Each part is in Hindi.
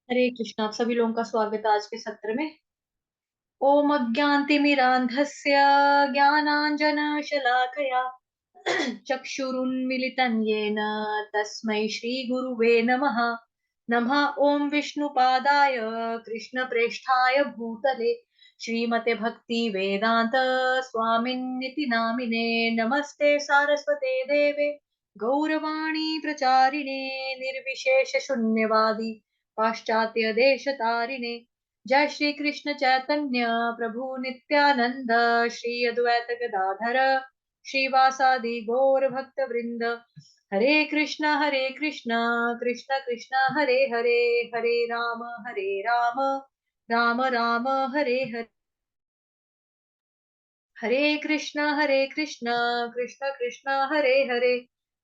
हरे कृष्ण। आप सभी लोगों का स्वागत है आज के सत्र में। ओम अज्ञानतिमिरान्धस्य ज्ञानाञ्जनशलाकया चक्षुरुन्मिलितं येन तस्मै श्रीगुरुवे नमः। नमः ओम विष्णुपादाय कृष्णप्रेष्ठाय भूतले श्रीमते भक्ति वेदांत स्वामिन्निति नामिने। नमस्ते सारस्वते देवे गौरवाणी प्रचारिणे निर्विशेष शून्यवादी पाश्चात्य देश तारिणे। जय श्री कृष्ण चैतन्य प्रभु नित्यानंद श्री अद्वैत गदाधर श्रीवासादि गौर भक्त वृंद। हरे कृष्ण कृष्ण कृष्ण हरे हरे, हरे राम राम राम हरे हरे। हरे कृष्ण कृष्ण कृष्ण हरे हरे,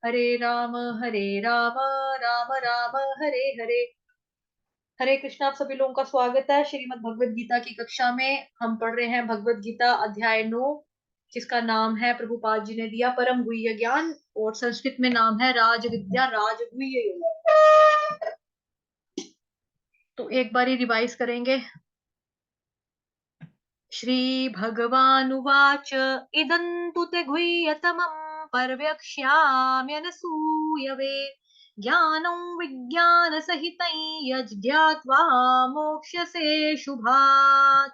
हरे राम राम राम हरे हरे। हरे कृष्ण। आप सभी लोगों का स्वागत है श्रीमद् भगवत गीता की कक्षा में। हम पढ़ रहे हैं भगवत गीता अध्याय 9, जिसका नाम है प्रभुपाद जी ने दिया परम गुह्य ज्ञान, और संस्कृत में नाम है राज विद्या राजगुह्य योग। तो एक बारी रिवाइज करेंगे। श्री भगवानुवाच इदं तु ते गुह्यतमं पर्यक्ष्याम्यनसूयवे ज्ञानं विज्ञानसहितं यज्ञात्वा मोक्ष्यसे शुभात्।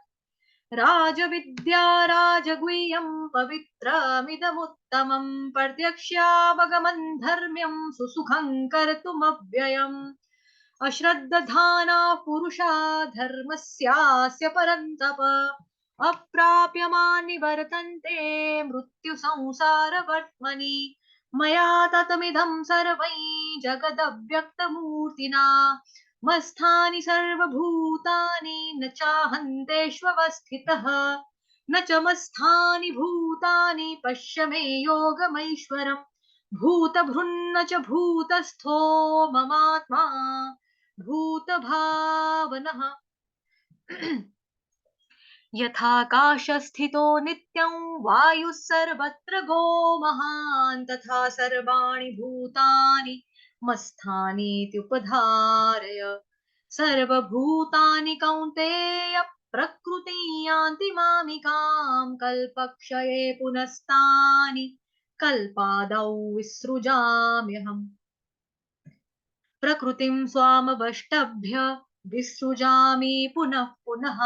राजविद्या राजगुह्यं पवित्रमिदमुत्तमं पर्यक्ष्यावगमन् धर्म्यं सुसुखं कर्तुमव्ययम्। अश्रद्दधानाः पुरुषा धर्मस्यास्य परन्तप अप्राप्यमान् निवर्तन्ते मृत्युसंसारवर्त्मनि। मया ततमिदं सर्वं जगदव्यक्तमूर्तिना मत्स्थानि सर्वभूतानि न चाहन्तेष्वस्थितः न च मत्स्थानि भूतानि पश्य मे योगमैश्वरम्। भूतभृन्न च भूतस्थो ममात्मा भूतभावनः। यथाकाशस्थितो नित्यं वायुः सर्वत्र गो महान् तथा सर्वाणि भूतानि मत्स्थानीत्युपधारय। सर्वभूतानि कौन्तेय प्रकृतिं यान्ति मामिकां कल्पक्षये पुनस्तानि कल्पादौ विसृजाम्यहम्। प्रकृतिं स्वामवष्टभ्य विसृजामि पुनः पुनः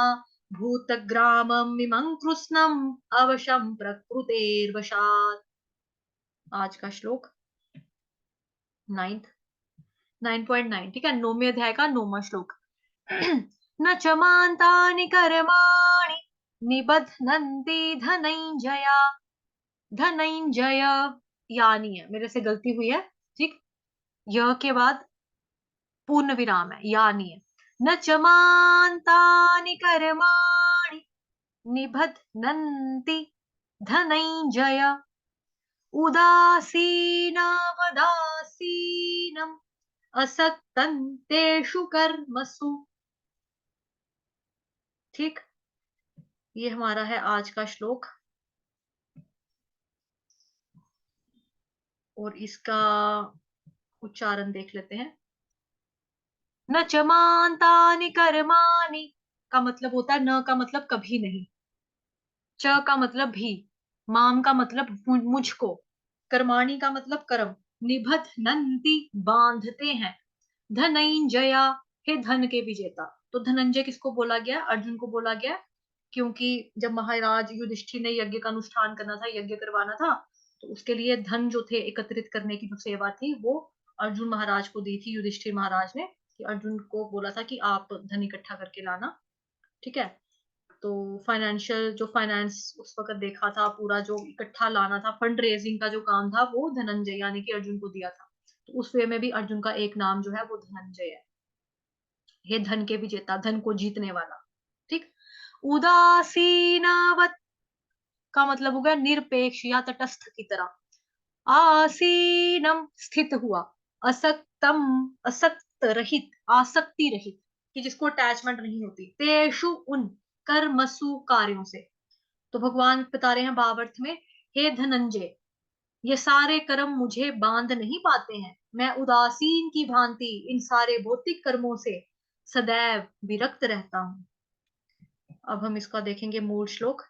भूतग्राममिमं कृत्स्नम् अवशं प्रकृतेर्वशात्। आज का श्लोक 9.9, ठीक है। 9वें अध्याय का 9वां श्लोक। न च मान्तानि कर्माणि निबध्नन्ति धनंजया। धनंजय यानी है, मेरे से गलती हुई है, ठीक। यह के बाद पूर्ण विराम है, यानी है। न च मान्तानि कर्माणि निबध्नन्ति धनंजय उदासीनवदासीनम् असक्तं तेषु कर्मसु। ठीक, ये हमारा है आज का श्लोक, और इसका उच्चारण देख लेते हैं। न च मान्तानि कर्माणि का मतलब होता है न का मतलब कभी नहीं, च का मतलब भी, माम का मतलब मुझको, कर्माणी का मतलब कर्म, निबध नंती बांधते हैं, धनंजया हे धन के विजेता। तो धनंजय किसको बोला गया? अर्जुन को बोला गया, क्योंकि जब महाराज युधिष्ठिर ने यज्ञ का अनुष्ठान करना था, यज्ञ करवाना था, तो उसके लिए धन जो थे एकत्रित करने की जो सेवा थी वो अर्जुन महाराज को दी थी। युधिष्ठिर महाराज ने कि अर्जुन को बोला था कि आप धन इकट्ठा करके लाना, ठीक है। तो फाइनेंशियल जो फाइनेंस उस वक्त देखा था, पूरा जो इकट्ठा लाना था, फंड रेजिंग का जो काम था, वो धनंजय यानी कि अर्जुन को दिया था। तो उस वे में भी अर्जुन का एक नाम जो है वो धनंजय है। ये धन के विजेता, धन को जीतने वाला, ठीक। उदासीनावत का मतलब हो गया निरपेक्ष या तटस्थ की तरह। आसीनम स्थित हुआ, असक्तम असक्त रहित, आसक्ति रहित, कि जिसको अटैचमेंट नहीं होती, तेषु उन, कर्मसु कार्यों से। तो भगवान बता रहे हैं भावार्थ में, हे धनंजय, ये सारे कर्म मुझे बांध नहीं पाते हैं। मैं उदासीन की भांति इन सारे भौतिक कर्मों से सदैव विरक्त रहता हूँ। अब हम इसका देखेंगे मूल श्लोक।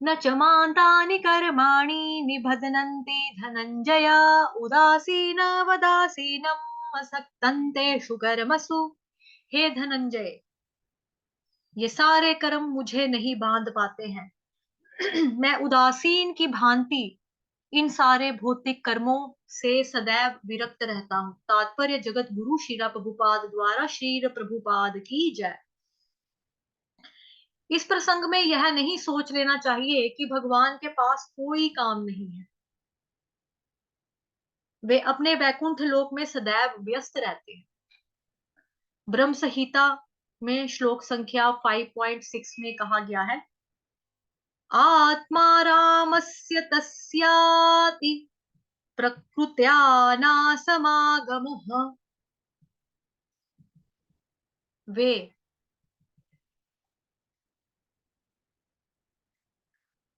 न च मान्तानि कर्माणि निबध्नन्ति धनञ्जय उदासीनवदासीनम् असक्तं तेषु कर्मसु। हे धनंजय, ये सारे कर्म मुझे नहीं बांध पाते हैं। मैं उदासीन की भांति इन सारे भौतिक कर्मों से सदैव विरक्त रहता हूँ। तात्पर्य जगत गुरु श्रील प्रभुपाद द्वारा श्रील प्रभुपाद की जय। इस प्रसंग में यह नहीं सोच लेना चाहिए कि भगवान के पास कोई काम नहीं है। वे अपने वैकुंठ लोक में सदैव व्यस्त रहते हैं। ब्रह्म संहिता में श्लोक संख्या 5.6 में कहा गया है, आत्मा रामस्य तस्याति प्रकृत्या नासमागमः। वे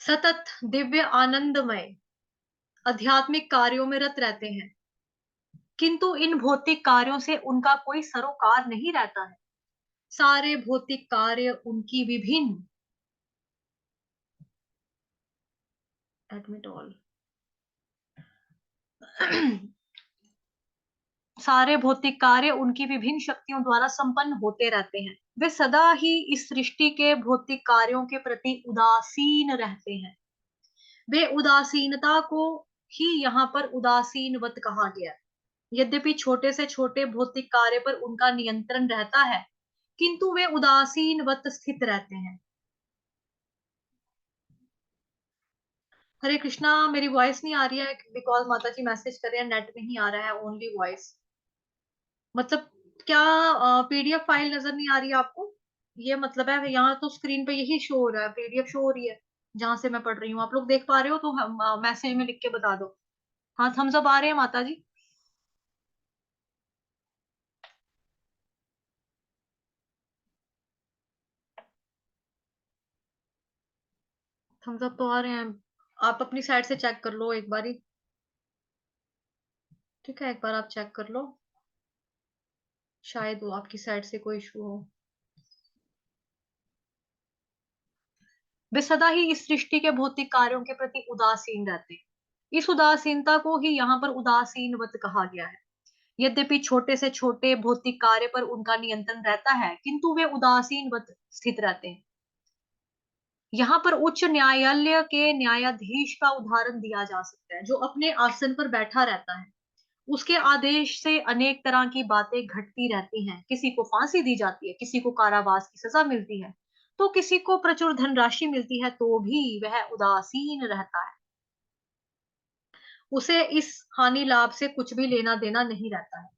सतत दिव्य आनंदमय आध्यात्मिक कार्यों में रत रहते हैं, किंतु इन भौतिक कार्यों से उनका कोई सरोकार नहीं रहता है। सारे भौतिक कार्य उनकी विभिन्न एडमिट ऑल सारे भौतिक कार्य उनकी विभिन्न शक्तियों द्वारा संपन्न होते रहते हैं। वे सदा ही इस सृष्टि के भौतिक कार्यों के प्रति उदासीन रहते हैं। वे उदासीनता को ही यहाँ पर उदासीनवत कहा गया है। यद्यपि छोटे से छोटे भौतिक कार्य पर उनका नियंत्रण रहता है, किंतु वे उदासीनवत स्थित रहते हैं। हरे कृष्णा, मेरी वॉइस नहीं आ रही है बिकॉज माता जी मैसेज कर रहे हैं नेट नहीं आ रहा है, ओनली वॉइस। मतलब क्या पीडीएफ फाइल नजर नहीं आ रही है आपको? ये मतलब है यहाँ तो स्क्रीन पे यही शो हो रहा है, पीडीएफ शो हो रही है जहां से मैं पढ़ रही हूँ। आप लोग देख पा रहे हो तो मैसेज में लिख के बता दो। हाँ, थम्स अप आ रहे हैं माता जी। थम्स अप तो आ रहे हैं। आप अपनी साइड से चेक कर लो एक बारी। ठीक है, एक बार आप चेक कर लो, शायद वो आपकी साइड से कोई इशू हो। वे सदा ही इस सृष्टि के भौतिक कार्यों के प्रति उदासीन रहते हैं। इस उदासीनता को ही यहाँ पर उदासीनवत कहा गया है। यद्यपि छोटे से छोटे भौतिक कार्य पर उनका नियंत्रण रहता है, किंतु वे उदासीनवत स्थित रहते हैं। यहाँ पर उच्च न्यायालय के न्यायाधीश का उदाहरण दिया जा सकता है, जो अपने आसन पर बैठा रहता है। उसके आदेश से अनेक तरह की बातें घटती रहती हैं। किसी को फांसी दी जाती है, किसी को कारावास की सजा मिलती है, तो किसी को प्रचुर धनराशि मिलती है, तो भी वह उदासीन रहता है। उसे इस हानि लाभ से कुछ भी लेना देना नहीं रहता है।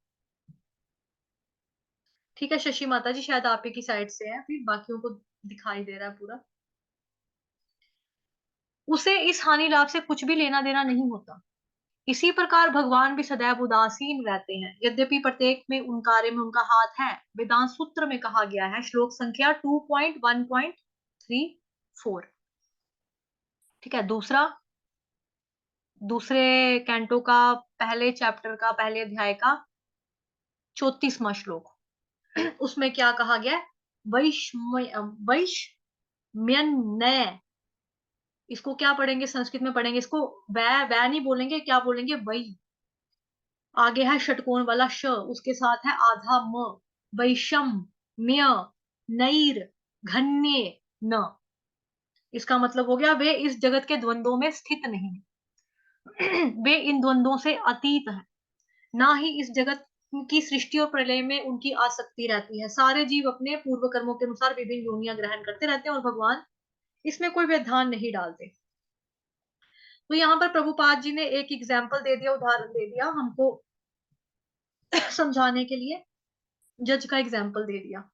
ठीक है शशि माता जी, शायद आप ही की साइड से है, फिर बाकियों को दिखाई दे रहा है पूरा। उसे इस हानि लाभ से कुछ भी लेना देना नहीं होता। इसी प्रकार भगवान भी सदैव उदासीन रहते हैं, यद्यपि प्रत्येक में उन कार्य में उनका हाथ है। वेदांत सूत्र में कहा गया है, श्लोक संख्या 2.1.34। ठीक है, दूसरे कैंटो का पहले चैप्टर का पहले अध्याय का 34वां श्लोक। उसमें क्या कहा गया है? वैष्म्यन्य। इसको क्या पढ़ेंगे, संस्कृत में पढ़ेंगे इसको वै नहीं बोलेंगे, क्या बोलेंगे? वही। आगे है षटकोण वाला श, उसके साथ है आधा म। वैषम म्य नैर घन्ये न। इसका मतलब हो गया वे इस जगत के द्वंद्वों में स्थित नहीं है। वे इन द्वंद्वों से अतीत है, ना ही इस जगत की सृष्टि और प्रलय में उनकी आसक्ति रहती है। सारे जीव अपने पूर्व कर्मों के अनुसार विभिन्न योनियां ग्रहण करते रहते हैं और भगवान इसमें कोई व्यवधान नहीं डालते। तो यहाँ पर प्रभुपाद जी ने एक एग्जाम्पल दे दिया, उदाहरण दे दिया हमको समझाने के लिए। जज का एग्जाम्पल दे दिया।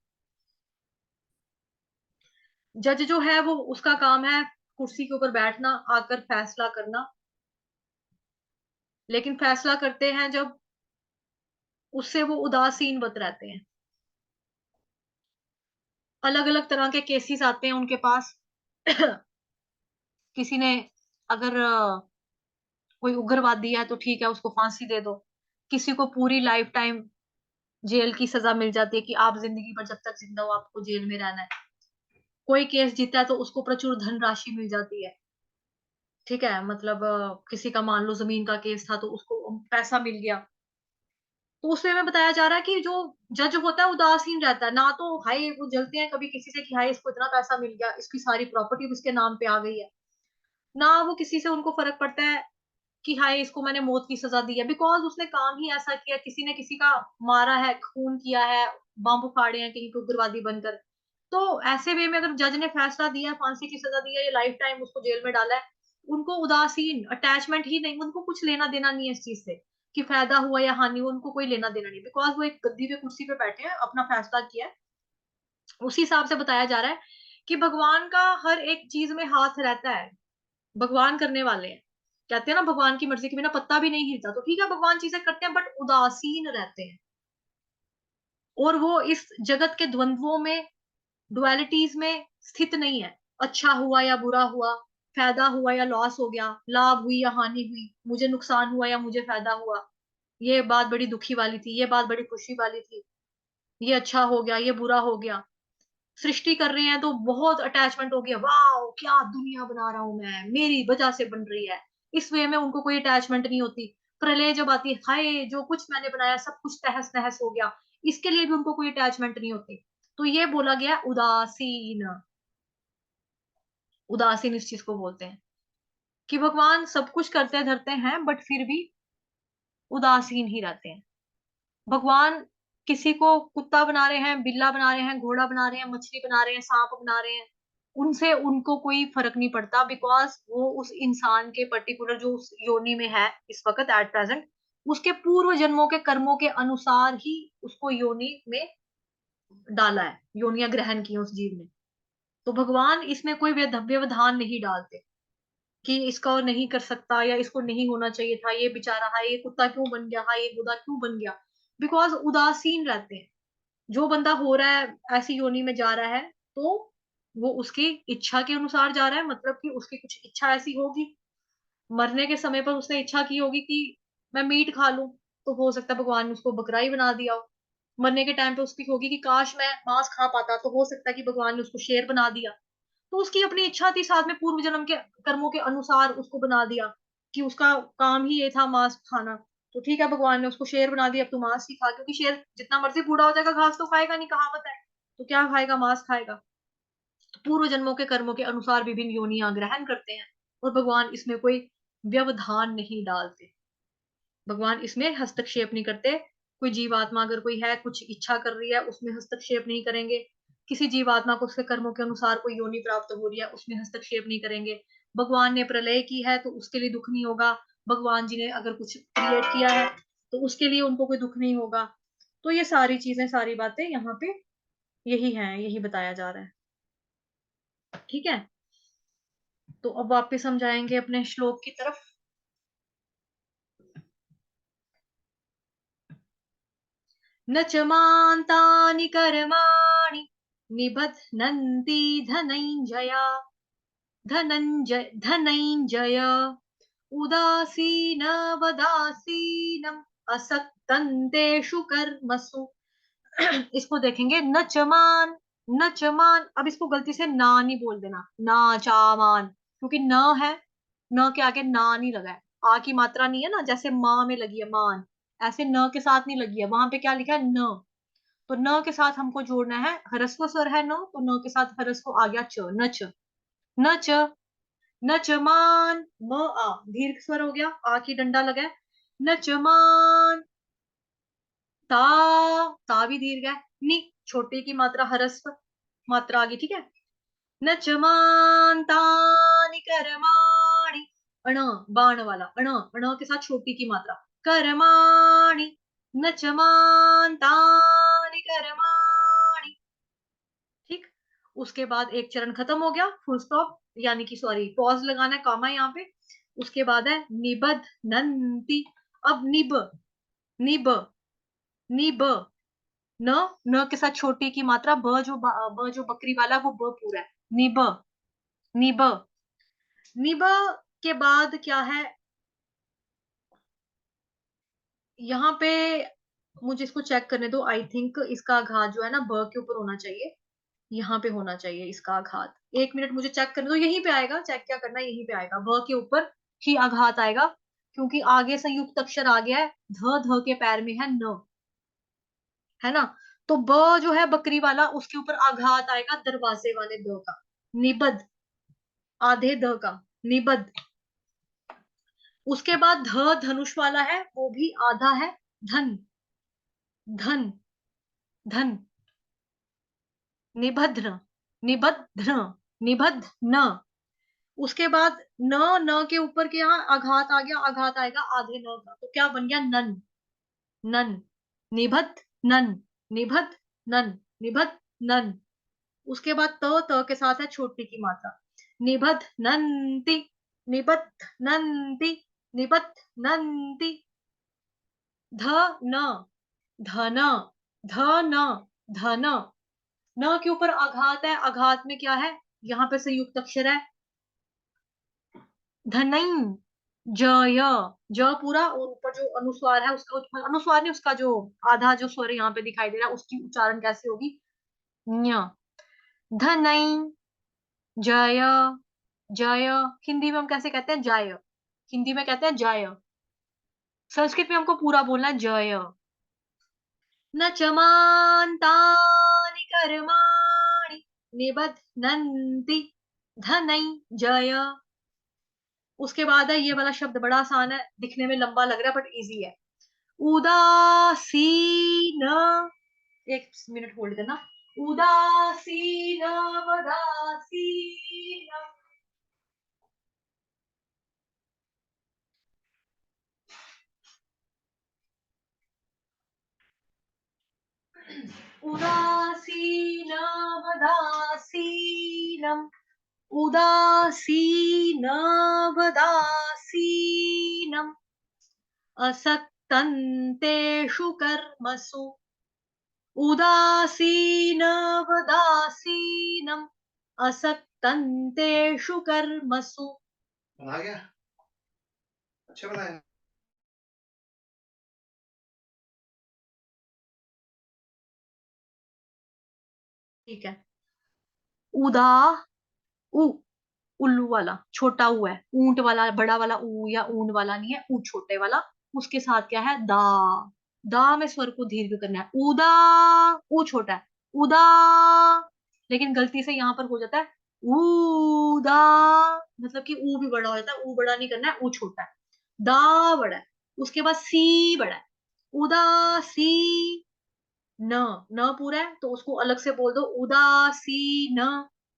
जज जो है वो उसका काम है कुर्सी के ऊपर बैठना, आकर फैसला करना। लेकिन फैसला करते हैं जब, उससे वो उदासीन बत रहते हैं। अलग अलग तरह के केसेस आते हैं उनके पास। किसी ने अगर कोई उग्रवादी है तो ठीक है, उसको फांसी दे दो। किसी को पूरी लाइफ टाइम जेल की सजा मिल जाती है कि आप जिंदगी भर जब तक जिंदा हो आपको जेल में रहना है। कोई केस जीता है तो उसको प्रचुर धनराशि मिल जाती है। ठीक है, मतलब किसी का मान लो जमीन का केस था तो उसको पैसा मिल गया। तो उसमें में बताया जा रहा है कि जो जज होता है उदासीन रहता है, ना तो हाय वो जलते हैं कभी किसी से कि हाय इसको इतना पैसा मिल गया, इसकी सारी प्रॉपर्टी उसके नाम पे आ गई है, ना वो किसी से उनको फर्क पड़ता है कि हाय इसको मैंने मौत की सजा दी है, बिकॉज उसने काम ही ऐसा किया, किसी ने किसी का मारा है, खून किया है, बम फाड़े हैं कहीं पे उग्रवादी बनकर। तो ऐसे वे में अगर जज ने फैसला दिया है, फांसी की सजा दी है, या लाइफ टाइम उसको जेल में डाला है, उनको उदासीन अटैचमेंट ही नहीं, उनको कुछ लेना देना नहीं है इस चीज से कि फायदा हुआ या हानि हुआ, उनको कोई लेना देना नहीं, बिकॉज वो एक गद्दी पे कुर्सी पे बैठे हैं, अपना फैसला किया है। उसी हिसाब से बताया जा रहा है कि भगवान का हर एक चीज में हाथ रहता है। भगवान करने वाले हैं, कहते हैं ना भगवान की मर्जी के बिना पत्ता भी नहीं हिलता, तो ठीक है भगवान चीजें करते हैं बट उदासीन रहते हैं। और वो इस जगत के द्वंद्वों में, डुअलिटीज में स्थित नहीं है। अच्छा हुआ या बुरा हुआ, फायदा हुआ या लॉस हो गया, लाभ हुई या हानि हुई, मुझे नुकसान हुआ या मुझे फायदा हुआ, ये बात बड़ी दुखी वाली थी, ये बात बड़ी खुशी वाली थी, ये अच्छा हो गया, ये बुरा हो गया। सृष्टि कर रहे हैं तो बहुत अटैचमेंट हो गया, वाह क्या दुनिया बना रहा हूं मैं, मेरी वजह से बन रही है, इस वे में उनको कोई अटैचमेंट नहीं होती। प्रलय जब आती है, हाय जो कुछ मैंने बनाया सब कुछ तहस नहस हो गया, इसके लिए भी उनको कोई अटैचमेंट नहीं होती। तो ये बोला गया उदासीन। उदासीन इस चीज को बोलते हैं कि भगवान सब कुछ करते धरते हैं बट फिर भी उदासीन ही रहते हैं। भगवान किसी को कुत्ता बना रहे हैं, बिल्ला बना रहे हैं, घोड़ा बना रहे हैं, मछली बना रहे हैं, सांप बना रहे हैं, उनसे उनको कोई फर्क नहीं पड़ता, बिकॉज वो उस इंसान के पर्टिकुलर जो उस योनि में है इस वक्त एट प्रेजेंट, उसके पूर्व जन्मों के कर्मों के अनुसार ही उसको योनि में डाला है, योनियां ग्रहण की उस जीव ने। तो भगवान इसमें कोई व्यवधान नहीं डालते कि इसका और नहीं कर सकता या इसको नहीं होना चाहिए था, ये बेचारा है, ये कुत्ता क्यों बन गया, है ये गुदा क्यों बन गया, बिकॉज उदासीन रहते हैं। जो बंदा हो रहा है ऐसी योनि में जा रहा है तो वो उसकी इच्छा के अनुसार जा रहा है, मतलब कि उसकी कुछ इच्छा ऐसी होगी, मरने के समय पर उसने इच्छा की होगी कि मैं मीट खा लूं, तो हो सकता है भगवान ने उसको बकरा ही बना दिया हो। मरने के टाइम पे उसकी होगी कि काश मैं मांस खा पाता, तो हो सकता है कि भगवान ने उसको शेर बना दिया। तो उसकी अपनी इच्छा थी, साथ में पूर्व जन्म के कर्मों के अनुसार उसको बना दिया कि उसका काम ही ये था मांस खाना। तो ठीक है भगवान ने उसको शेर बना दिया, अब तू मांस ही खा, क्योंकि शेर जितना मर्जी बूढ़ा हो जाएगा घास तो खाएगा नहीं, कहावत है, तो क्या खाएगा, मांस खाएगा। तो पूर्व जन्मों के कर्मों के अनुसार विभिन्न योनियां ग्रहण करते हैं, और भगवान इसमें कोई व्यवधान नहीं डालते, भगवान इसमें हस्तक्षेप नहीं करते। कोई जीवात्मा अगर कोई है कुछ इच्छा कर रही है उसमें हस्तक्षेप नहीं करेंगे, किसी जीवात्मा को उसके कर्मों के अनुसार कोई योनि प्राप्त हो रही है उसमें हस्तक्षेप नहीं करेंगे। भगवान ने प्रलय की है तो उसके लिए दुख नहीं होगा, भगवान जी ने अगर कुछ क्रिएट किया है तो उसके लिए उनको कोई दुख नहीं होगा। तो ये सारी चीजें, सारी बातें यहाँ पे यही हैं, यही बताया जा रहा है। ठीक है, तो अब वापस हम जाएंगे अपने श्लोक की तरफ। न च मान्तानि कर्माणि निबध्नन्ति धनञ्जय उदासीनवदासीनम् असक्तं तेषु कर्मसु। इसको देखेंगे, न चमान, न चमान, अब इसको गलती से ना नहीं बोल देना, ना चामान, क्योंकि न है, न के आगे ना नहीं लगा है, आ की मात्रा नहीं है ना, जैसे माँ में लगी है मान, ऐसे न के साथ नहीं लगी है, वहां पे क्या लिखा है न। तो न के साथ हमको जोड़ना है, ह्रस्व स्वर है न, तो न के साथ ह्रस्व आ गया च, न च, न च, न चमान, म आ दीर्घ स्वर हो गया, आ की डंडा लगा है, न चमान, ता, ता भी दीर्घ है, नी छोटे की मात्रा ह्रस्व मात्रा आ गई, ठीक है। न चमांतानि कर्माणि, अण बाण वाला अण, अण के साथ छोटी की मात्रा, कर्माणि, न चमांतानि कर्माणि। ठीक, उसके बाद एक चरण खत्म हो गया, फुल स्टॉप, यानी कि सॉरी पॉज लगाना है, कामा यहाँ पे। उसके बाद है निबध नंती, अब निब, निब, निब, न, न के साथ छोटी की मात्रा, ब जो बकरी वाला वो ब पूरा है, निब, निब, निब के बाद क्या है, यहाँ पे मुझे इसको चेक करने दो। आई थिंक इसका आघात जो है ना ब के ऊपर होना चाहिए, यहाँ पे होना चाहिए इसका आघात। 1 मिनट मुझे चेक करने दो, यहीं पे आएगा, चेक क्या करना है, यहीं पे आएगा, ब के ऊपर ही आघात आएगा, क्योंकि आगे संयुक्त अक्षर आ गया है, ध के पैर में है न, है ना। तो ब जो है बकरी वाला, उसके ऊपर आघात आएगा दरवाजे वाले द का, निबद्ध, आधे द का, निबद्ध। उसके बाद ध धनुष वाला है, वो भी आधा है, धन, धन, धन, निबद्ध, निबद्ध, निबद्ध न। उसके बाद न, न के ऊपर के यहाँ आघात आ गया, आघात आएगा आधे न का, तो क्या बन गया, नन, नन, निबद्ध नन, निबद्ध नन, निबद्ध नन। उसके बाद त के साथ है छोटी की मात्रा, निबद्ध नंती, निबद्ध नंती, निबद्ध नंती। ध न, धन, धन, धन। न के ऊपर आघात है, आघात में क्या है, यहाँ पे संयुक्त अक्षर है, धनई, जय, ज पूरा, और ऊपर जो अनुस्वार है उसका अनुस्वार नहीं, उसका जो आधा जो स्वर यहाँ पे दिखाई दे रहा है, उसकी उच्चारण कैसे होगी, न्य, धनई, जय, जय। हिंदी में हम कैसे कहते हैं, जाय, हिंदी में कहते हैं जाय, संस्कृत में हमको पूरा बोलना है, जय। न चमांतानि कर्माणि निबध्नन्ति धनै जय। उसके बाद है ये वाला शब्द, बड़ा आसान है, दिखने में लंबा लग रहा है बट इजी है, उदासीन। 1 मिनट होल्ड करना, उदासीन, वदासीन। उदासीन, वदासीनम, उदासीन, वदासीनम, असक्तन्तेषु कर्मसु, उदासीन, वदासीनम, असक्तन्तेषु कर्मसु। बना गया, अच्छा बनाया। ठीक है, उदा, उ, उल्लू वाला छोटा ऊ है, ऊंट वाला बड़ा वाला ऊ या ऊन वाला नहीं है, ऊ छोटे वाला। उसके साथ क्या है, दा, दा में स्वर को दीर्घ करना है, उदा, ऊ छोटा है, उदा, लेकिन गलती से यहाँ पर हो जाता है उदा, मतलब कि ऊ भी बड़ा हो जाता है, ऊ बड़ा नहीं करना है, ऊ छोटा है, दा बड़ा है। उसके बाद सी बड़ा है, उदासी न, न पूरा है तो उसको अलग से बोल दो, उदासीन।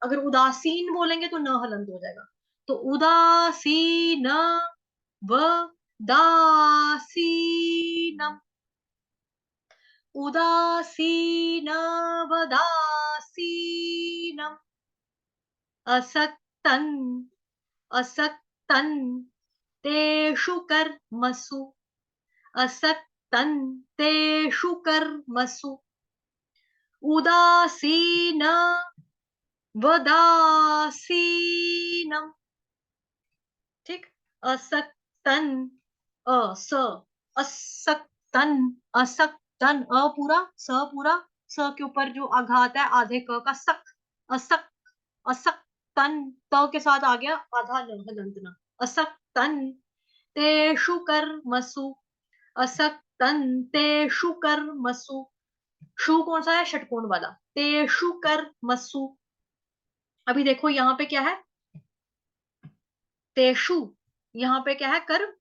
अगर उदासीन बोलेंगे तो न हलंत हो जाएगा, तो उदासीन, व दासीनम, उदासीन, वदासीनम, असक्तन, असक्तन तेषु कर्मसु, असक्तन तेषु कर्मसु, उदासीन, वदासीनम। ठीक, असक्तन, अस, असक्तन, असक्तन, अ पूरा, स पूरा, स के ऊपर जो आघात है आधे क का, सक, असक, असक्तन, त के साथ आ गया आधा न हलंत न, असक्तन तेषु कर्मसु, असक्तन तेषु कर्मसु। शु कौन सा है, षटकोण वाला, तेषु कर्मसु। अभी देखो यहाँ पे क्या है, तेषु, यहाँ पे क्या है, कर्म,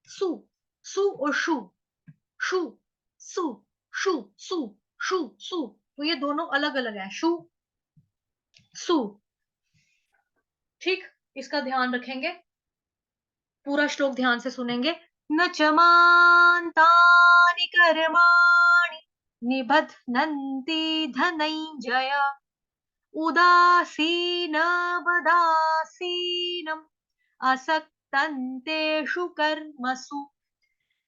सु, सु और शु, शु, सु, शु, सु, शु, सु, तो ये दोनों अलग अलग है, शु, सु। ठीक, इसका ध्यान रखेंगे, पूरा श्लोक ध्यान से सुनेंगे। न चमांतानि कर्माणि निबध्नन्ति धनञ्जय, उदासीन, वदासीनम्, असक्तन्तेषु कर्मसु।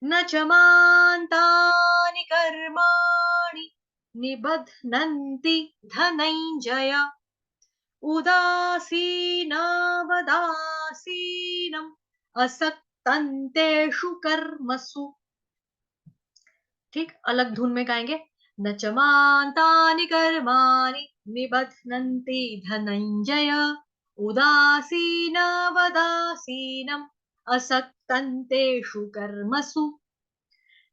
न चमान्तानि कर्माणि निबध्नन्ति धनञ्जय, उदासीन, वदासीनम्, असक्तन्तेषु कर्मसु। ठीक, अलग धुन में गाएंगे। न च मान्तानि कर्माणि निबध्नन्ति धनंजय उदासीनवदासीनम् असक्तं तेषु कर्मसु।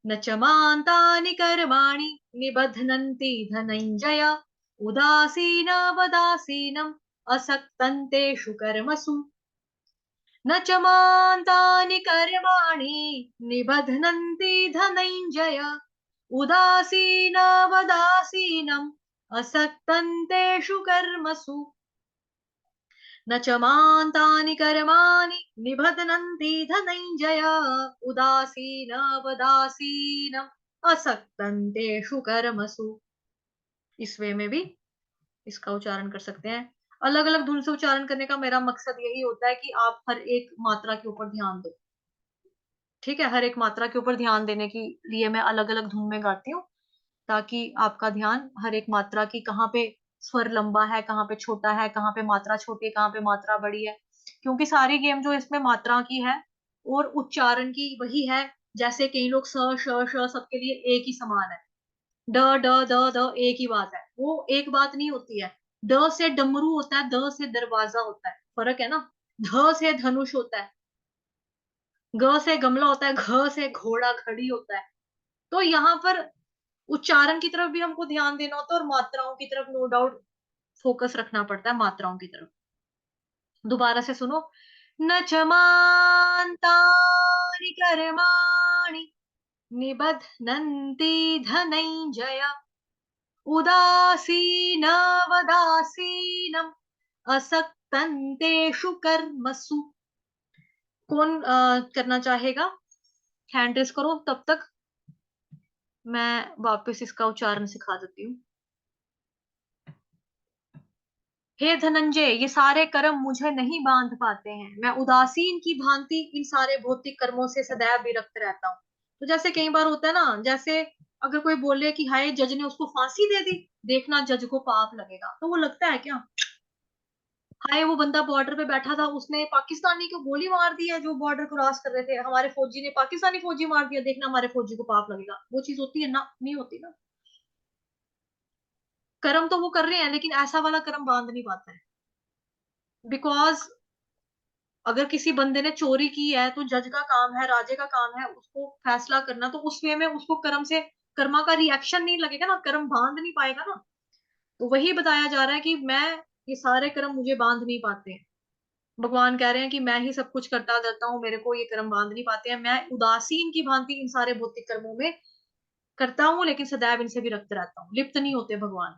न च मान्तानि कर्माणि निबध्नन्ति धनंजय उदासीनवदासीनम् असक्तं तेषु कर्मसु। न च मान्तानि कर्माणि निबध्नन्ति धनंजय उदासीनवदासीनम् असक्तं तेषु कर्मसु। न च मान्तानि कर्माणि निबध्नन्ति धनंजय उदासीनवदासीनम् असक्तं तेषु कर्मसु। इस वे में भी इसका उच्चारण कर सकते हैं। अलग अलग धुन से उच्चारण करने का मेरा मकसद यही होता है कि आप हर एक मात्रा के ऊपर ध्यान दो। ठीक है, हर एक मात्रा के ऊपर ध्यान देने के लिए मैं अलग अलग धुन में गाती हूँ, ताकि आपका ध्यान हर एक मात्रा की कहाँ पे स्वर लंबा है, कहाँ पे छोटा है, कहाँ पे मात्रा छोटी है, कहाँ पे मात्रा बड़ी है। क्योंकि सारी गेम जो इसमें मात्रा की है और उच्चारण की वही है। जैसे कई लोग स श श सबके लिए एक ही समान है, ड ड द द एक ही बात है, वो एक बात नहीं होती है। ड से डमरू होता है, द से दरवाजा होता है, फर्क है ना। ध से धनुष होता है, ग से गमला होता है, घ से घोड़ा घड़ी होता है। तो यहाँ पर उच्चारण की तरफ भी हमको ध्यान देना होता है और मात्राओं की तरफ नो डाउट फोकस रखना पड़ता है, मात्राओं की तरफ। दोबारा से सुनो। न च मान्तानि कर्माणि निबध्नन्ति धनंजय उदासीनवदासीनम् असक्तं तेषु कर्मसु। कौन करना चाहेगा? हैंड रेस करो, तब तक मैं वापस इसका उच्चारण सिखा देती हूँ। हे धनंजय, ये सारे कर्म मुझे नहीं बांध पाते हैं। मैं उदासीन की भांति इन सारे भौतिक कर्मों से सदैव विरक्त रहता हूँ। तो जैसे कई बार होता है ना, जैसे अगर कोई बोले कि हाय जज ने उसको फांसी दे दी, देखना जज को पाप लगेगा, तो वो लगता है क्या? हाय वो बंदा बॉर्डर पे बैठा था, उसने पाकिस्तानी को गोली मार दी है जो बॉर्डर क्रॉस कर रहे थे, हमारे फौजी ने पाकिस्तानी फौजी मार दिया, देखना हमारे फौजी को पाप लगेगा। वो चीज होती है ना? नहीं होती ना। कर्म तो वो कर रहे हैं, लेकिन ऐसा वाला कर्म बांध नहीं पाता है। बिकॉज अगर किसी बंदे ने चोरी की है तो जज का काम है, राजे का काम है उसको फैसला करना, तो उस वे में उसको कर्म से कर्मा का रिएक्शन नहीं लगेगा ना, कर्म बांध नहीं पाएगा ना। तो वही बताया जा रहा है कि मैं, ये सारे कर्म मुझे बांध नहीं पाते हैं। भगवान कह रहे हैं कि मैं ही सब कुछ करता रहता हूँ, मेरे को ये कर्म बांध नहीं पाते हैं। मैं उदासीन की भांति इन सारे भौतिक कर्मों में करता हूँ, लेकिन सदैव इनसे भी रक्त रहता हूँ, लिप्त नहीं होते भगवान।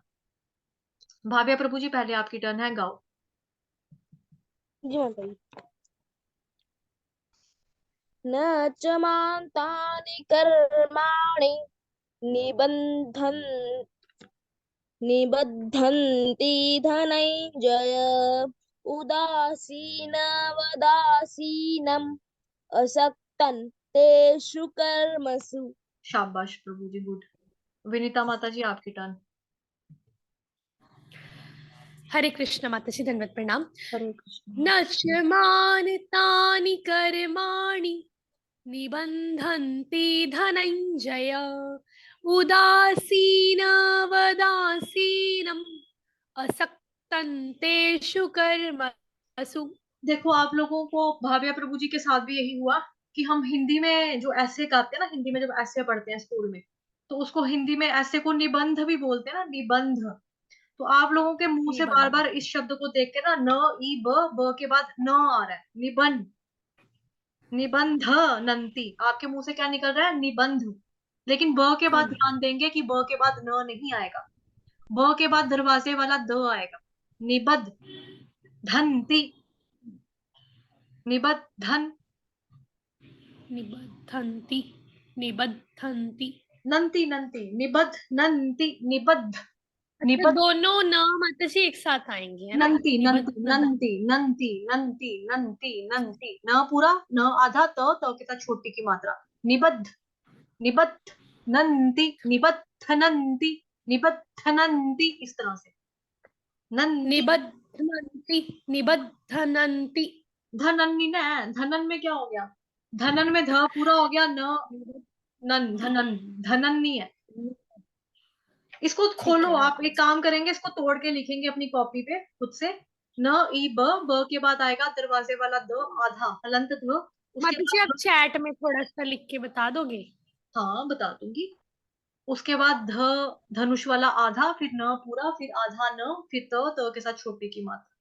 भाव्या प्रभु जी, पहले आपकी टर्न है, गाओ। जी माता जी। न च मान्तानि कर्माणि निबन्धन् निबध्नन्ति धनंजय उदासीनवदासीनम् असक्तं तेषु कर्मसु। शाबाश प्रभु जी, गुड। विनीता माता जी, आपकी टर्न। हरे कृष्ण माता जी, धन्यवाद, प्रणाम। हरे कृष्ण। न च मानतानि कर्माणि निबन्धन्ति धनंजय उदासीनवदासीनम् असक्तं तेषु कर्मसु। देखो, आप लोगों को भाव्या प्रभु जी के साथ भी यही हुआ कि हम हिंदी में जो ऐसे गाते हैं ना, हिंदी में जब ऐसे पढ़ते हैं स्कूल में, तो उसको हिंदी में ऐसे को निबंध भी बोलते हैं ना, निबंध। तो आप लोगों के मुंह से बार निबंध, बार इस शब्द को देख के ना, न ई ब के बाद न आ रहा है, निबंध। निबंध नंती, आपके मुंह से क्या निकल रहा है? निबंध। लेकिन ब के बाद ध्यान देंगे कि ब के बाद न नहीं आएगा, ब के बाद दरवाजे वाला द आएगा। निबद्ध धनती, निबद्धन, निबद्धन्ति, निबद्धन्ति। नंती नंती, निबद्ध नंती, निबद्ध, अच्छा, निबद्ध, दोनों न माता जी एक साथ आएंगे, है ना? नंती नंती निबद्ध, नंती नंती नंती नंती नंती, न पूरा, न आधा, त के साथ छोटी की मात्रा। निबद्ध, निबद्ध नंती, निबद्ध नंती, निबद्ध नंती, इस तरह से नंती। निबद्धन्ति, निबद्धनन्ति। धनन नहीं ना, धनन में क्या हो गया? धनन में ध पूरा हो गया, न नन, धनन, धनन नहीं है। इसको ठीक खोलो, है। आप एक काम करेंगे, इसको तोड़ के लिखेंगे अपनी कॉपी पे खुद से। न ई ब, ब के बाद आएगा दरवाजे वाला द, आधा हलंत ध, उसके माताजी आप बाद चैट में थोड़ा सा लिख के बता दोगे? हाँ बता दूंगी। उसके बाद ध, धनुष वाला आधा, फिर न पूरा, फिर आधा न, फिर त के साथ छोटे की मात्रा।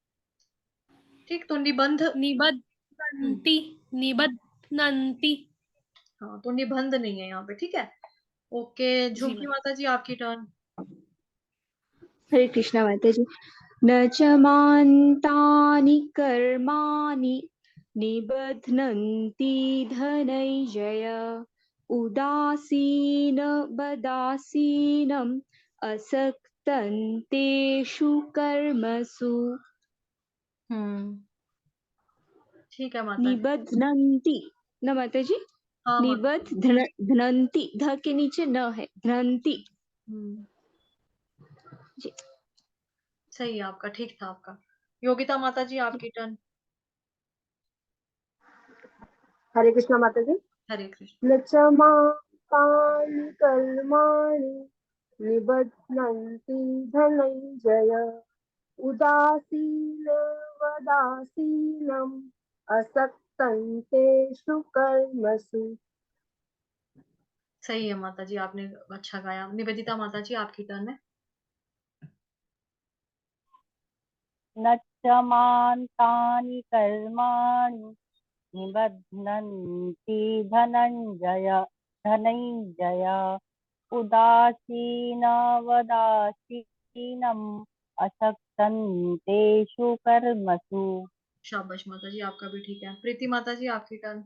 ठीक, तो निबंध। निबद्धन्ति, निबद्धन्ति। हाँ, तो निबंध नहीं है यहाँ पे, ठीक है। ओके, जी झुमकी मैम। माता जी आपकी टर्न। हरे कृष्णा माता जी। न च मान्तानि कर्माणि निबध्नन्ति धनञ्जय उदासीन वदासीनम् असक्तं तेषु कर्मसु। हम्म, ठीक है माता जी। निबध्नन्ति न माता जी, हाँ माता। निबध्नन्ति, ध के नीचे न है, धनन्ति हम्म, जी। सही है आपका, ठीक था आपका। योगिता माता जी आपकी टर्न। हरे कृष्णा माता जी। हरे कृष्ण। न च माकानि कर्माणि निबध्नन्ति धनञ्जय उदासीन वदासीनम् असक्तं तेषु कर्मसु। सही है माता जी, आपने अच्छा गाया। निवेदिता माता जी आपकी टर्न है। न च मान्तानि कर्माणि निबध्नन्ति धनञ्जय उदासीनवदासीनम् असक्तं तेषु कर्मसु। शाबाश माता जी, आपका भी ठीक है। प्रीति माता जी आपकी टर्न।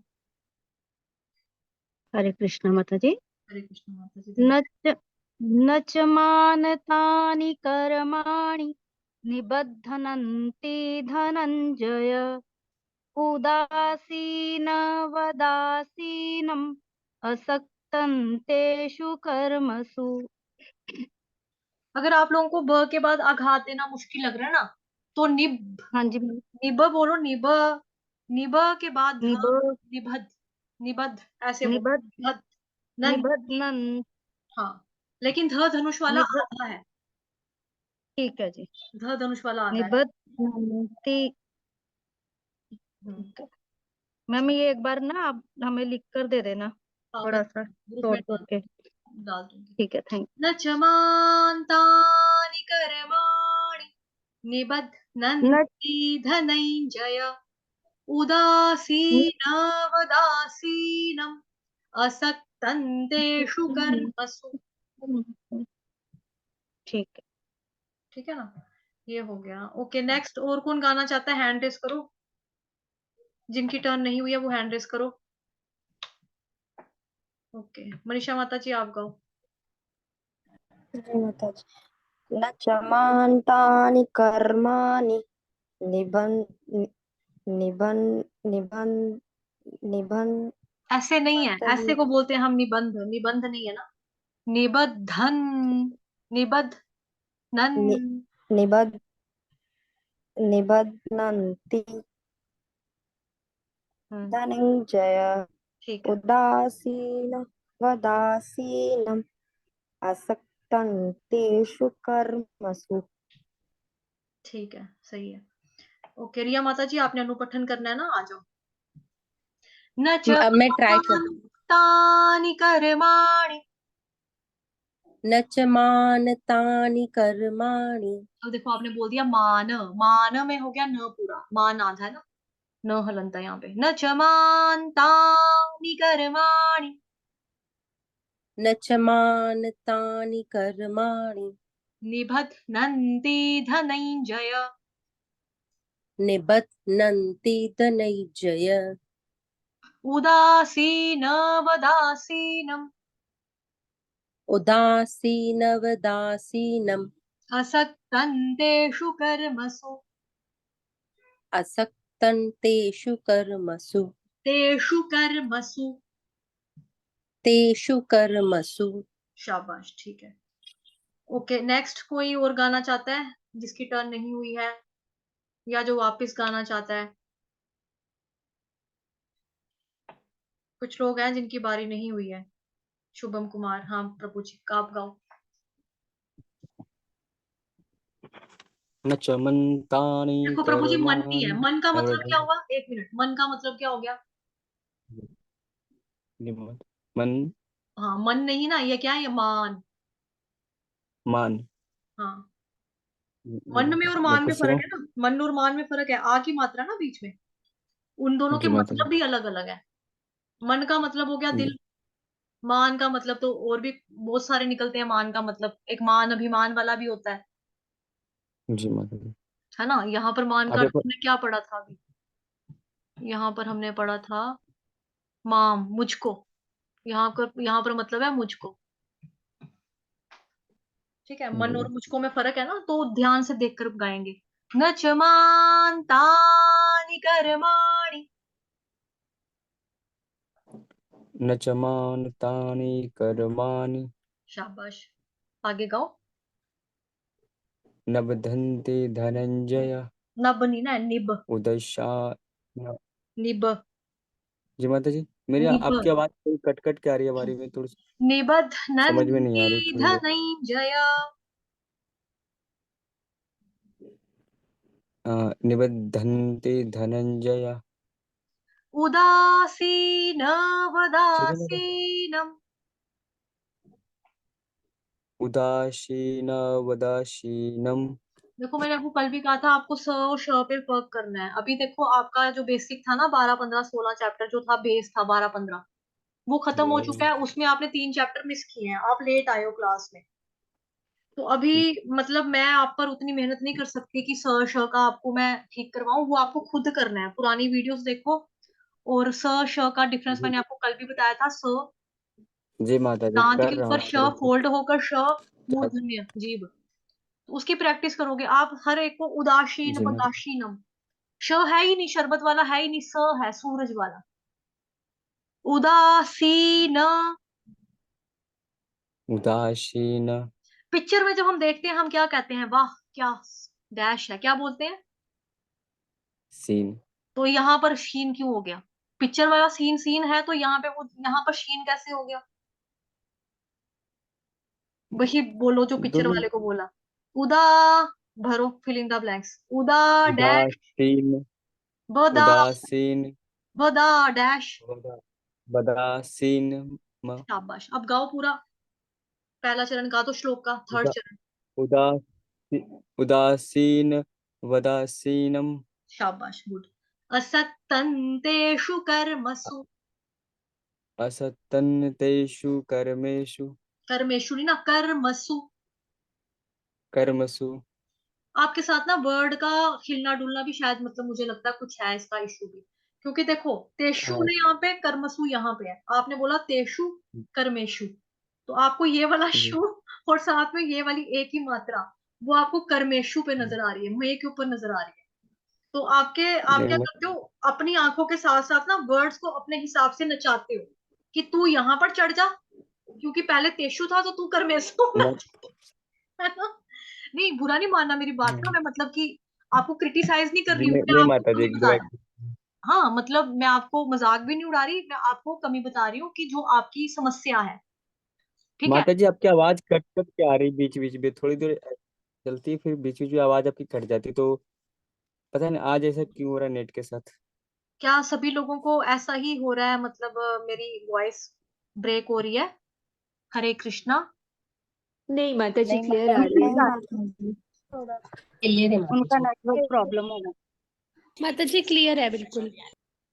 हरे कृष्ण माता जी। हरे कृष्ण माता जी। न च न च मानतानि कर्माणि निबध्नन्ति धनञ्जय उदासीन वदासीनम् असक्तं तेषु कर्मसु। अगर आप लोगों को ब के बाद आघात देना मुश्किल लग रहा है ना, तो निब, हाँ जी मैम। निब बोलो, निब, निब के बाद ध, निब निबध, निबध, ऐसे बोलो, निबध निबध, नन। निबध्नन हाँ, लेकिन ध धनुष वाला निब आधा है। ठीक है जी। ध धनुष वाला आधा है। निबध्नन्ति। हम्म, मैम ये एक बार ना आप हमें लिख कर दे देना, हाँ मैं थोड़ा सा ग्रुप में तोड़ तोड़ के। डाल दूंगी। ठीक है, थैंक न च मान्तानि कर्माणि न निबध्नन्ति धनञ्जय न- उदासीनवदासीनम् असक्तं तेषु कर्मसु। ठीक है। ठीक है ना, ये हो गया। Okay, next. और कौन गाना चाहता है? हैंड रेस करो, जिनकी टर्न नहीं हुई है वो हैंड रेस करो। ओके, मनीषा माता जी आप गाओ। जय माता जी। न च मान्तानि कर्माणि निबन् निबन् निबन् निबन् ऐसे नहीं है, माता जी। ऐसे को बोलते हैं हम निबंध, निबंध नहीं है ना। निबद्धन, निबद्ध नन। नि, निबद् निबध्नन्ति हम्म, धनञ्जय ठीक है। उदासीन वदासीनम् असक्तं तेषु कर्मसु। ठीक है, सही है। ओके, रिया माता जी आपने अनुपठन करना है ना, आ जाओ। न च अब मैं ट्राई करती हूँ। तानि कर्माणि। न च मानतानि कर्माणि अब देखो, आपने बोल दिया मान, मान में हो गया न पूरा, मान आधा है ना, न हलंता यहाँ पे। न च मान तानि कर्माणि न च मानतानि कर्माणि निबध्नन्ति धनञ्जय निबध्नन्ति धनञ्जय उदासीनवदासीनम् उदासीनवदासीनम् असक्तं तेषु कर्मसु। असक्तं तेषु कर्मसु। तेषु कर्मसु। तेषु कर्मसु। शाबाश, ठीक है। Okay, next. कोई और गाना चाहता है जिसकी टर्न नहीं हुई है, या जो वापस गाना चाहता है? कुछ लोग हैं जिनकी बारी नहीं हुई है। शुभम कुमार, हाँ प्रभु जी आप गाओ। न चमन्तानि देखो प्रभु जी मन नहीं है, कर्माणि मन का मतलब क्या नवदन्ति हुआ, एक मिनट, मन का मतलब क्या हो गया? मन हाँ मन नहीं ना, ये क्या है, ये मान। मान। हाँ मन में और मान में फिर से फर्क कहूं? है ना, मन और मान में फर्क है, आ की मात्रा ना बीच में, उन दोनों के जी माता जी। मतलब भी अलग अलग है। मन का मतलब हो गया दिल, जी मान का मतलब तो और भी बहुत सारे निकलते हैं, मान का मतलब एक मान अभिमान वाला भी होता जी माता जी। है ना। यहाँ पर मान का आप अर्थ एक बार हमने क्या पढ़ा था अभी, यहाँ पर हमने पढ़ा था माम मुझको, यहाँ पर मतलब है मुझको, ठीक है। मन जी और मुझको में फर्क है ना, तो ध्यान से देखकर गाएंगे। न च मान तानि कर्माणि, न च मान तानि कर्माणि शाबाश, आगे गाओ। न बधन्ते धनंजय नब नहीं ना, निब, उदशा। निब, जी माता जी, मेरी निब, आपकी आवाज थोड़ी कट कट के आ रही है बारी में, थोड़ी समझ में नहीं निबध्नन्ति आ रही थोड़ी बहुत। धनंजय, निबद्धन्ते धनंजय। उदासीन ठीक है माता। वदासीनम। उदासीन वदासीनम। देखो मैंने आपको कल भी कहा था आपको स और श पे वर्क करना है। अभी देखो आपका जो बेसिक था ना 12 15 16 चैप्टर जो था, बेस था 12 15, वो खत्म जी हो माता चुका जी। है। उसमें आपने 3 चैप्टर मिस किए हैं, आप लेट आए हो क्लास में। तो अभी मतलब मैं आप पर उतनी मेहनत नहीं कर सकती कि स श का आपको मैं ठीक करवाऊं, वो आपको खुद करना है। पुरानी वीडियोस देखो, और स श का डिफरेंस जी मैंने आपको कल भी बताया था। स जी माता जी, दांत कर के रहा ऊपर हूँ श थोड़ा फोल्ड होकर श, बहुत। मूर्धन्य जीभ, उसकी प्रैक्टिस करोगे आप हर एक को। उदासीन जी माता। पदासीनम, श है ही नहीं, शरबत वाला है ही नहीं, स है सूरज वाला। उदासीन, उदासीन पिक्चर में जब हम देखते हैं हम क्या कहते हैं, वाह क्या डैश है, क्या बोलते हैं? सीन। तो यहाँ पर शीन क्यों हो गया? पिक्चर वाला सीन सीन है, तो यहाँ पे वो यहाँ पर शीन कैसे हो गया? वही बोलो जो पिक्चर दोनों। वाले को बोला। उदा, भरो फिल इन द ब्लैंक्स। उदा डैश, उदासीन बदा, उदासीन बदा डैश। बदासीन शाबाश, अब गाओ पूरा पहला चरण गा दो, श्लोक का थर्ड उदा चरण। उदासी उदासीन वदासीनम। शाबाश, गुड। असक्तन्तेषु कर्मसु, असतन्तेषु कर्मेषु कर्मेषु नहीं ना, कर्मसु। कर्मसु। आपके साथ ना वर्ड का हिलना डुलना भी शायद, मतलब मुझे लगता है कुछ है इसका इशू भी। क्योंकि देखो तेषु हाँ ने यहाँ पे, कर्मसु यहाँ पे है, आपने बोला तेषु कर्मेषु, तो आपको ये वाला जी। शु और साथ में ये वाली एक ही मात्रा, वो आपको कर्मेशु पे नजर आ रही है, मे के ऊपर नजर आ रही है। तो आप नहीं क्या मत। करते हो, अपनी आंखों के साथ साथ ना वर्ड्स को अपने हिसाब से नचाते हो कि तू यहाँ पर चढ़ जा, क्योंकि पहले तेषु था तो तू कर्मेशु होना मत। चाहिए, है ना। नहीं बुरा नहीं मानना मेरी बात का, मैं मतलब कि आपको क्रिटिसाइज नहीं कर रही जी हूँ, नहीं मैं नहीं आपको माता जी, कमी बता रही हूँ। एग्जैक्ट। हाँ मतलब मैं आपको मजाक भी नहीं उड़ा रही, मैं आपको कमी बता रही हूँ कि जो आपकी समस्या है, ठीक है। माता जी, आपकी आवाज कट कट के आ रही बीच बीच में, थोड़ी देर चलती है फिर बीच बीच में आवाज आपकी कट जाती, तो पता नहीं आज ऐसा क्यों हो रहा है नेट के साथ। क्या सभी लोगों को ऐसा ही हो रहा है, मतलब मेरी वॉइस ब्रेक हो रही है? हरे कृष्णा। नहीं माता जी, नहीं क्लियर माता आ जी, रही नहीं है। माता जी, थोड़ा क्लियर है माता उनका जी। नेटवर्क प्रॉब्लम होगा। माता जी क्लियर है बिल्कुल।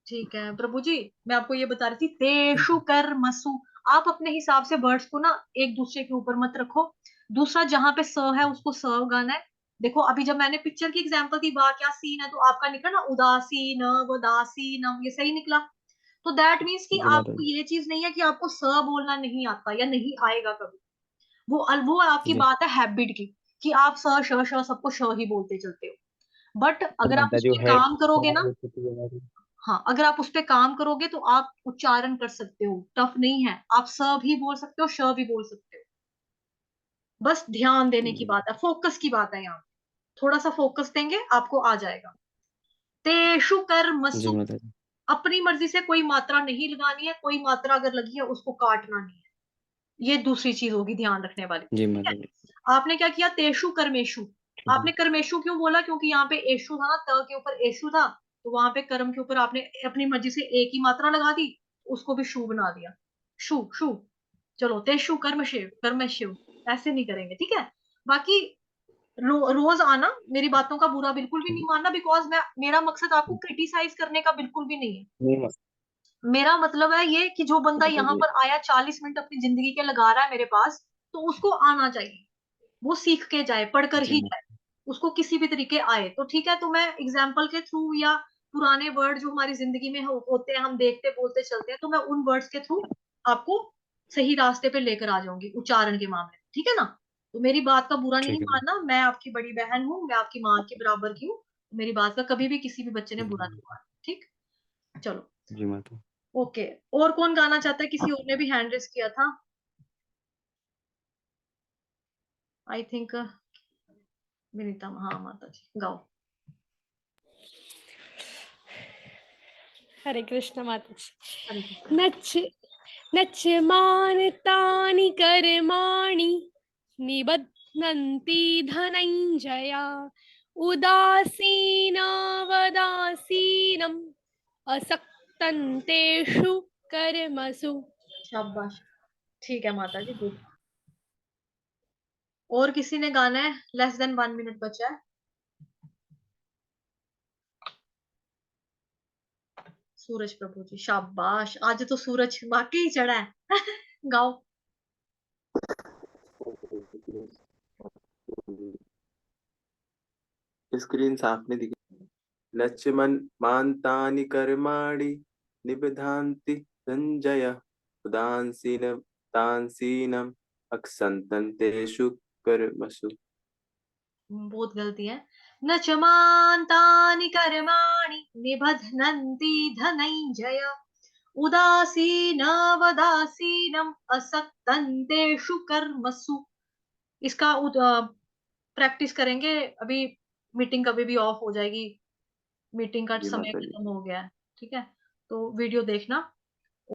ठीक है प्रभु जी, मैं आपको ये बता रही थी, तेषु कर्मसु। आप अपने हिसाब से वर्ड्स को ना एक दूसरे के ऊपर मत रखो। दूसरा, जहां पे स है उसको स गाना है। देखो अभी जब मैंने पिक्चर की एग्जांपल दी, बा क्या सीन है, तो आपका निकला ना उदासीन वदासीनम, ये सही निकला। तो दैट मीन्स कि जी माता आपको जी। ये चीज नहीं है कि आपको स बोलना नहीं आता या नहीं आएगा कभी। वो आपकी जी बात है हैबिट की, कि आप स श श सबको श ही बोलते चलते हो। बट जी अगर आप माता उस जी, वो पर है काम करोगे ना, हो चुकी है हमारी। हाँ अगर आप उस पे काम करोगे तो आप उच्चारण कर सकते हो, टफ नहीं है। आप स भी बोल सकते हो, श भी बोल सकते हो। बस ध्यान देने की जी बात है, फोकस की बात है यहाँ। थोड़ा सा फोकस देंगे आपको आ जाएगा। तेषु जी कर्मसु, माता जी। अपनी मर्जी से कोई मात्रा नहीं लगानी है, कोई मात्रा अगर लगी है उसको काटना नहीं है। ये दूसरी चीज होगी ध्यान रखने वाली, जी ठीक माता है। जी। आपने क्या किया, तेषु कर्मेषु। ठीक है। आपने कर्मेषु क्यों बोला, क्योंकि यहाँ पे एषु था ना, त के ऊपर एषु था, तो वहां पे कर्म के ऊपर आपने अपनी मर्जी से एक ही मात्रा लगा दी, उसको भी शु बना दिया, शु शु। चलो, तेषु कर्मशु ऐसे नहीं करेंगे, ठीक है। बाकी रोज आना, मेरी बातों का बुरा बिल्कुल भी नहीं मानना, बिकॉज मेरा मकसद आपको क्रिटिसाइज करने का बिल्कुल भी नहीं है। नहीं माता मेरा मतलब है ये कि जो बंदा यहाँ जी। पर आया 40 मिनट अपनी जिंदगी के लगा रहा है मेरे पास, तो उसको आना चाहिए, वो सीख के जाए, पढ़कर जी ही माता जाए, उसको किसी भी तरीके आए तो ठीक है। तो मैं एग्जाम्पल के थ्रू या पुराने वर्ड जो हमारी जिंदगी में होते हैं, हम देखते बोलते चलते हैं, तो मैं उन वर्ड्स के थ्रू आपको सही रास्ते पे लेकर आ जाऊंगी उच्चारण के मामले में, ठीक है ना। तो मेरी बात का बुरा नहीं ठीक है माता। मानना, मैं आपकी बड़ी बहन हूँ, मैं आपकी माँ के बराबर की हूँ, मेरी बात का कभी भी किसी भी बच्चे ने बुरा नहीं माना, ठीक। चलो, जी माता। ओके। और कौन गाना चाहता है, किसी और ने भी हैंड रेस किया था, आई थिंक विनीता, हाँ माता जी गाओ। हरे कृष्ण माता जी। हरे कृष्ण। नच नच मानतानि कर्माणि निबध्नन्ति धनञ्जया उदासीनवदासीनम् असक्तन्तेषु कर्मसु। शाबाश, ठीक है माता जी, गुड। और किसी ने गाना है, लेस देन 1 मिनट बचा है। सूरज प्रभु जी, शाबाश, आज तो सूरज वाकई चढ़ा है गाओ। स्क्रीन साफ नहीं दिखी। लक्ष्मण मान्तानि कर्माणि निबध्नान्ति संजय उदासीन तानसीनम अक्संतं तेषु कर्मसु। बहुत गलती है। न च मान्तानि कर्माणि निबध्नन्ति धनञ्जय उदासीनवदासीनम् असक्तन्तेषु कर्मसु। इसका प्रैक्टिस करेंगे अभी, मीटिंग कभी भी ऑफ हो जाएगी, मीटिंग का जी समय माता जी। खत्म हो गया है, ठीक है। तो वीडियो देखना,